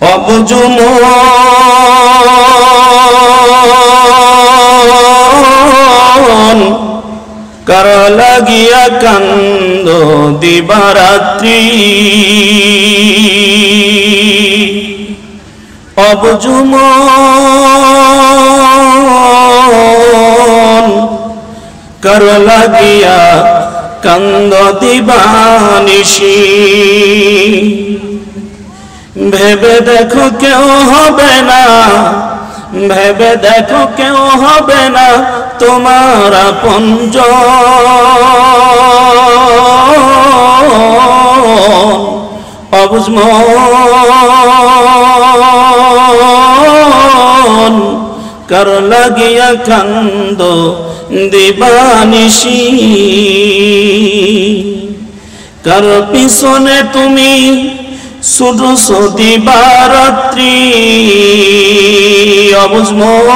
অবুঝ মন কার লাগিয়া কান্দ দিবারাত্রি অবুঝ মন কার লাগিয়া কান্দ দিবানিশি ভেবে দেখো কেউ হবে না ভেবে দেখো কেউ হবে না তোমার আপনজন অবুঝ মন কার লাগিয়া কান্দ দিবানিশি কার পিছনে তুমি ছুটছো দিবারাত্রি অবুঝ মন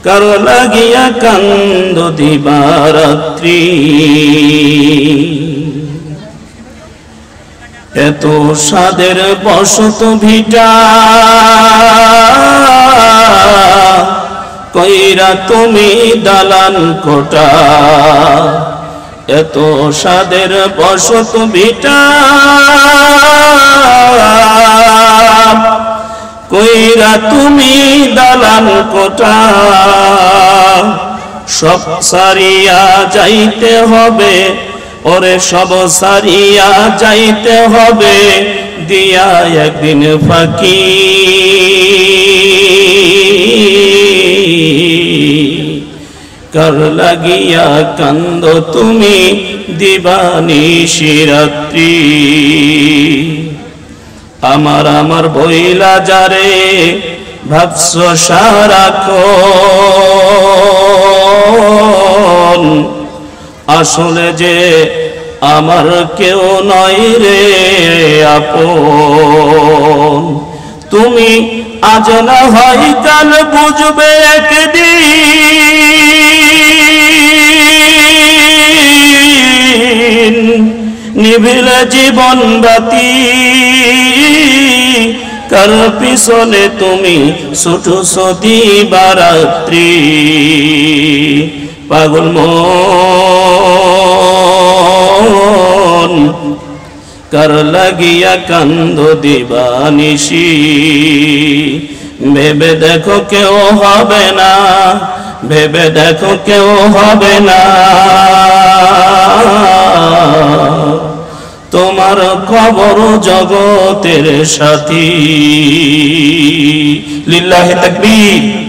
কার লাগিয়া কান্দ দিবারাত্রি এত সাদের বসত ভিটা কইরা তুমি দালান কোটা এত সাদের বসত ভিটা কইরা তুমি দালান কোটা সব সারিয়া যাইতে হবে ওরে সব সারিয়া যাইতে হবে দিয়া একদিন ফাঁকি কার লাগিয়া কান্দ তুমি দিবানিশি রাত্রি আমার আমার বইলা যারে ভাবছো সারাক্ষণ আসলে যে আমার কেউ নয় রে আপন তুমি আজ না হয় কাল বুঝবে একদিন নিভিলে জীবন বাতি কার পিছনে তুমি ছুটছো দিবারাত্রি পাগল মন কার লাগিয়া কান্দ দিবানিশি ভেবে দেখো কেউ হবে না ভেবে দেখো কেউ হবে না তোমার খবর জগতের সাথী লিল্লাহি তাকবীর।